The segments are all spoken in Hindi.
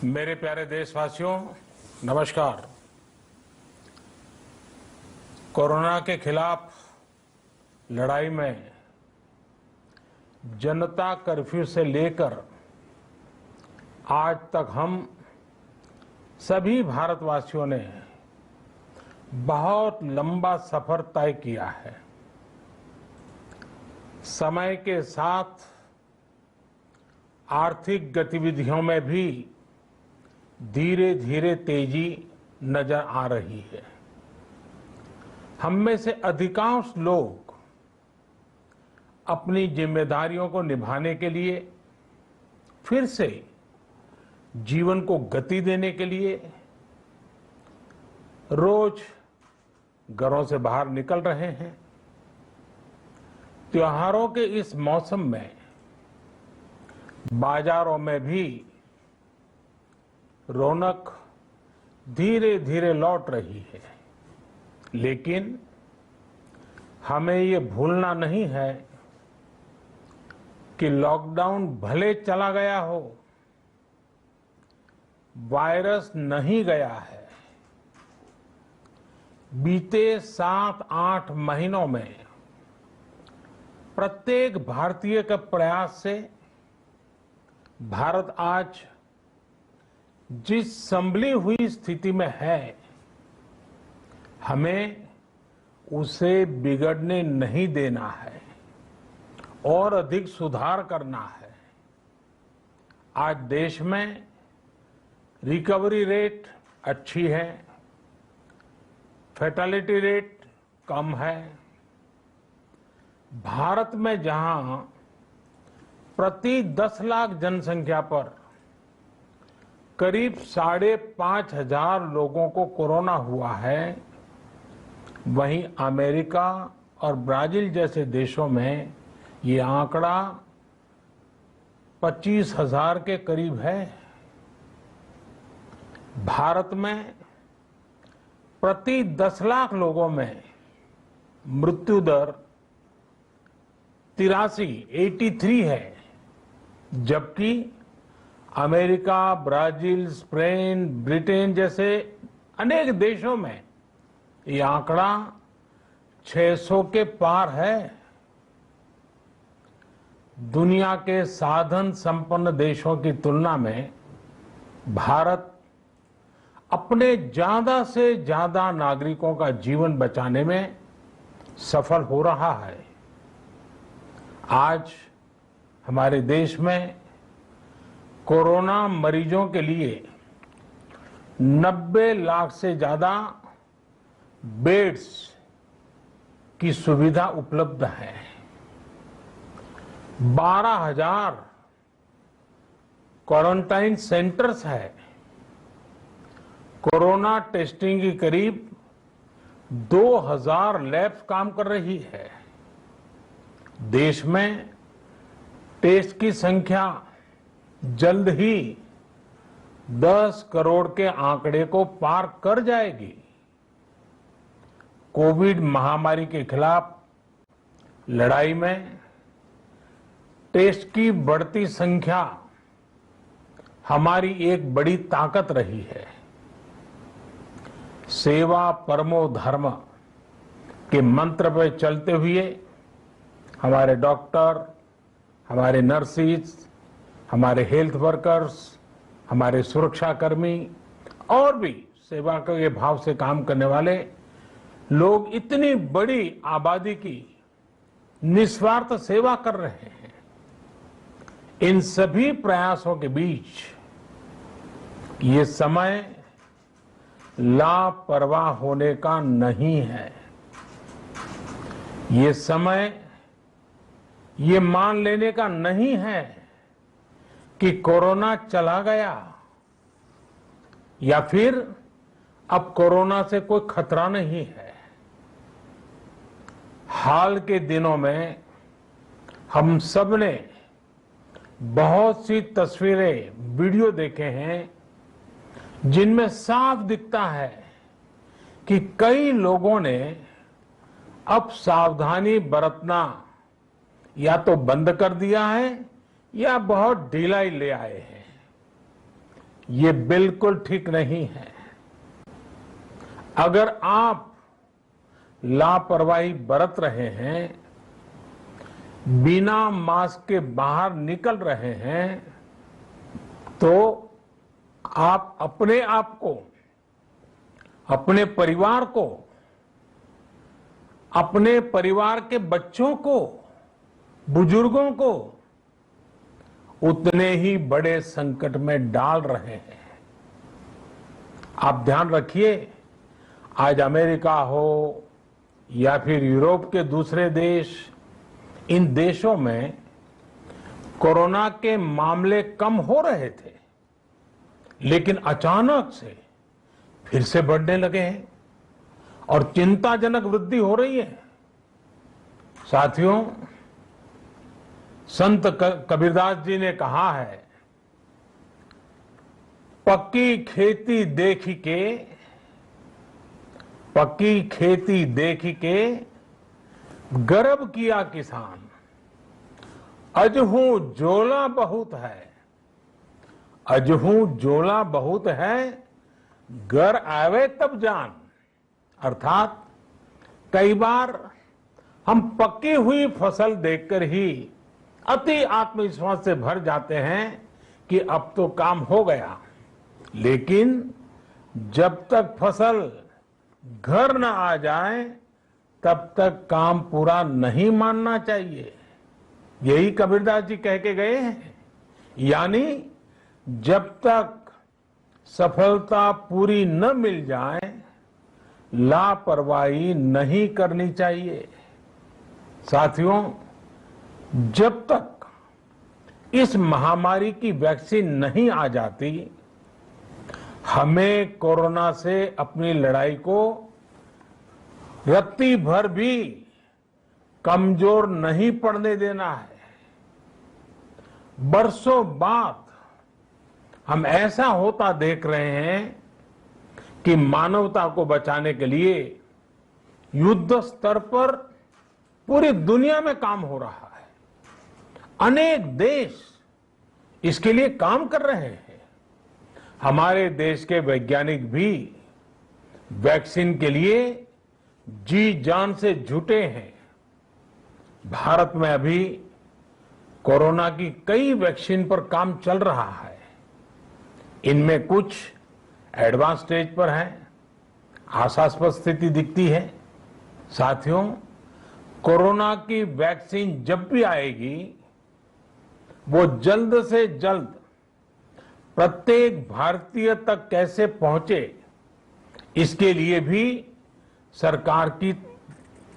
मेरे प्यारे देशवासियों, नमस्कार। कोरोना के खिलाफ लड़ाई में जनता कर्फ्यू से लेकर आज तक हम सभी भारतवासियों ने बहुत लंबा सफर तय किया है। समय के साथ आर्थिक गतिविधियों में भी धीरे धीरे तेजी नजर आ रही है। हम में से अधिकांश लोग अपनी जिम्मेदारियों को निभाने के लिए, फिर से जीवन को गति देने के लिए रोज घरों से बाहर निकल रहे हैं। त्योहारों के इस मौसम में बाजारों में भी रौनक धीरे धीरे लौट रही है, लेकिन हमें ये भूलना नहीं है कि लॉकडाउन भले चला गया हो, वायरस नहीं गया है। बीते 7-8 महीनों में प्रत्येक भारतीय के प्रयास से भारत आज जिस संभली हुई स्थिति में है, हमें उसे बिगड़ने नहीं देना है और अधिक सुधार करना है। आज देश में रिकवरी रेट अच्छी है, फैटेलिटी रेट कम है। भारत में जहां प्रति 10 लाख जनसंख्या पर करीब 5,500 लोगों को कोरोना हुआ है, वहीं अमेरिका और ब्राजील जैसे देशों में ये आंकड़ा 25,000 के करीब है। भारत में प्रति 10 लाख लोगों में मृत्यु दर 83 है, जबकि अमेरिका, ब्राजील, स्पेन, ब्रिटेन जैसे अनेक देशों में ये आंकड़ा 600 के पार है। दुनिया के साधन संपन्न देशों की तुलना में भारत अपने ज्यादा से ज्यादा नागरिकों का जीवन बचाने में सफल हो रहा है। आज हमारे देश में कोरोना मरीजों के लिए 90 लाख से ज्यादा बेड्स की सुविधा उपलब्ध है। 12,000 क्वारंटाइन सेंटर्स है। कोरोना टेस्टिंग की करीब 2,000 लैब्स काम कर रही है। देश में टेस्ट की संख्या जल्द ही 10 करोड़ के आंकड़े को पार कर जाएगी। कोविड महामारी के खिलाफ लड़ाई में टेस्ट की बढ़ती संख्या हमारी एक बड़ी ताकत रही है। सेवा परमो धर्म के मंत्र पर चलते हुए हमारे डॉक्टर, हमारे नर्सिस, हमारे हेल्थ वर्कर्स, हमारे सुरक्षाकर्मी और भी सेवा के भाव से काम करने वाले लोग इतनी बड़ी आबादी की निस्वार्थ सेवा कर रहे हैं। इन सभी प्रयासों के बीच ये समय लापरवाह होने का नहीं है। ये समय ये मान लेने का नहीं है कि कोरोना चला गया या फिर अब कोरोना से कोई खतरा नहीं है। हाल के दिनों में हम सब ने बहुत सी तस्वीरें, वीडियो देखे हैं जिनमें साफ दिखता है कि कई लोगों ने अब सावधानी बरतना या तो बंद कर दिया है या बहुत ढिलाई ले आए हैं। ये बिल्कुल ठीक नहीं है। अगर आप लापरवाही बरत रहे हैं, बिना मास्क के बाहर निकल रहे हैं, तो आप अपने आप को, अपने परिवार को, अपने परिवार के बच्चों को, बुजुर्गों को उतने ही बड़े संकट में डाल रहे हैं। आप ध्यान रखिए, आज अमेरिका हो या फिर यूरोप के दूसरे देश, इन देशों में कोरोना के मामले कम हो रहे थे, लेकिन अचानक से फिर से बढ़ने लगे हैं और चिंताजनक वृद्धि हो रही है। साथियों, संत कबीरदास जी ने कहा है, पक्की खेती देख के गर्व किया किसान, अजहू जोला बहुत है, घर आवे तब जान। अर्थात कई बार हम पक्की हुई फसल देखकर ही अति आत्मविश्वास से भर जाते हैं कि अब तो काम हो गया, लेकिन जब तक फसल घर न आ जाए तब तक काम पूरा नहीं मानना चाहिए। यही कबीरदास जी कह के गए हैं। यानी जब तक सफलता पूरी न मिल जाए, लापरवाही नहीं करनी चाहिए। साथियों, जब तक इस महामारी की वैक्सीन नहीं आ जाती, हमें कोरोना से अपनी लड़ाई को रत्ती भर भी कमजोर नहीं पड़ने देना है। बरसों बाद हम ऐसा होता देख रहे हैं कि मानवता को बचाने के लिए युद्ध स्तर पर पूरी दुनिया में काम हो रहा है। अनेक देश इसके लिए काम कर रहे हैं। हमारे देश के वैज्ञानिक भी वैक्सीन के लिए जी जान से जुटे हैं। भारत में अभी कोरोना की कई वैक्सीन पर काम चल रहा है। इनमें कुछ एडवांस स्टेज पर है, आशास्पद स्थिति दिखती है। साथियों, कोरोना की वैक्सीन जब भी आएगी, वो जल्द से जल्द प्रत्येक भारतीय तक कैसे पहुंचे, इसके लिए भी सरकार की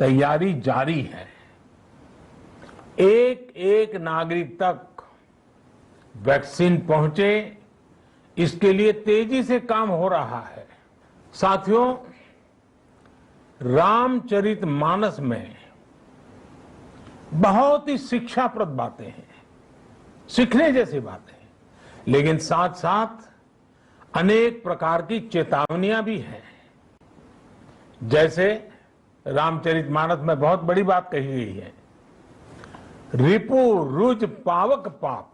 तैयारी जारी है। एक एक नागरिक तक वैक्सीन पहुंचे, इसके लिए तेजी से काम हो रहा है। साथियों, रामचरितमानस में बहुत ही शिक्षाप्रद बातें हैं, सीखने जैसी बातें हैं, लेकिन साथ साथ अनेक प्रकार की चेतावनियां भी हैं। जैसे रामचरितमानस में बहुत बड़ी बात कही गई है, रिपु रुज पावक पाप,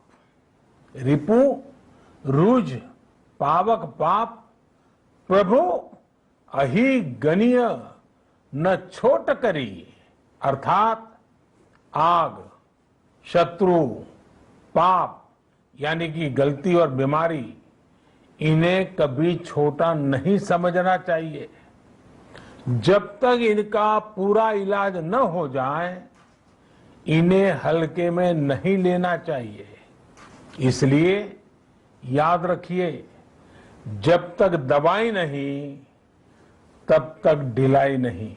रिपु रुज पावक पाप, प्रभु अहि गनीय न छोट करी। अर्थात आग, शत्रु, पाप यानी कि गलती और बीमारी, इन्हें कभी छोटा नहीं समझना चाहिए। जब तक इनका पूरा इलाज न हो जाए, इन्हें हल्के में नहीं लेना चाहिए। इसलिए याद रखिए, जब तक दवाई नहीं, तब तक ढिलाई नहीं।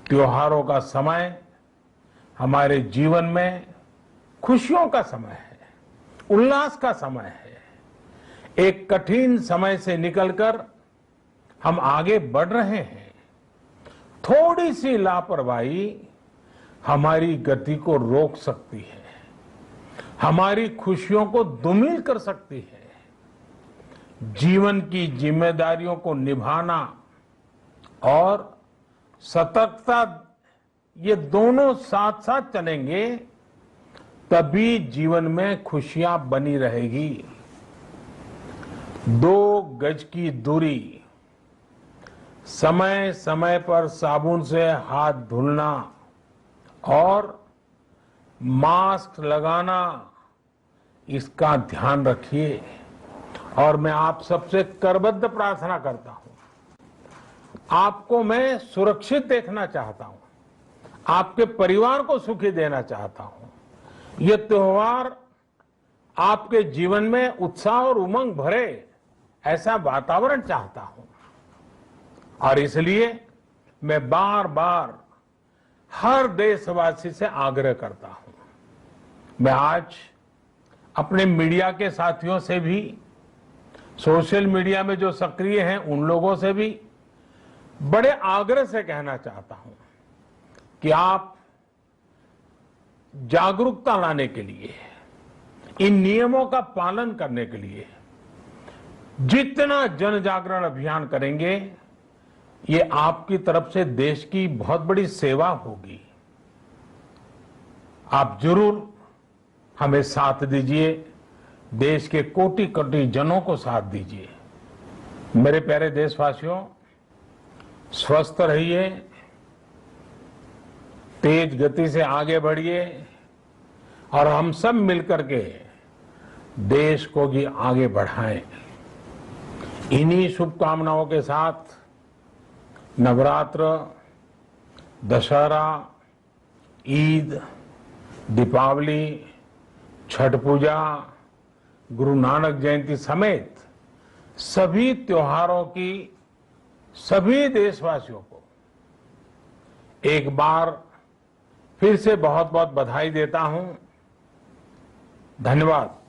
त्योहारों का समय हमारे जीवन में खुशियों का समय है, उल्लास का समय है। एक कठिन समय से निकलकर हम आगे बढ़ रहे हैं। थोड़ी सी लापरवाही हमारी गति को रोक सकती है, हमारी खुशियों को धूमिल कर सकती है। जीवन की जिम्मेदारियों को निभाना और सतर्कता, ये दोनों साथ साथ चलेंगे, तभी जीवन में खुशियां बनी रहेगी। 2 गज की दूरी, समय समय पर साबुन से हाथ धुलना और मास्क लगाना, इसका ध्यान रखिए। और मैं आप सबसे करबद्ध प्रार्थना करता हूं, आपको मैं सुरक्षित देखना चाहता हूं, आपके परिवार को सुखी देना चाहता हूं। ये त्योहार आपके जीवन में उत्साह और उमंग भरे, ऐसा वातावरण चाहता हूं। और इसलिए मैं बार बार हर देशवासी से आग्रह करता हूं। मैं आज अपने मीडिया के साथियों से भी, सोशल मीडिया में जो सक्रिय हैं उन लोगों से भी बड़े आग्रह से कहना चाहता हूं कि आप जागरूकता लाने के लिए, इन नियमों का पालन करने के लिए जितना जन जागरण अभियान करेंगे, ये आपकी तरफ से देश की बहुत बड़ी सेवा होगी। आप जरूर हमें साथ दीजिए, देश के कोटि कोटि जनों को साथ दीजिए। मेरे प्यारे देशवासियों, स्वस्थ रहिए, तेज गति से आगे बढ़िए और हम सब मिलकर के देश को भी आगे बढ़ाएं। इन्हीं शुभकामनाओं के साथ नवरात्र, दशहरा, ईद, दीपावली, छठ पूजा, गुरु नानक जयंती समेत सभी त्योहारों की सभी देशवासियों को एक बार फिर से बहुत बहुत बधाई देता हूं। धन्यवाद।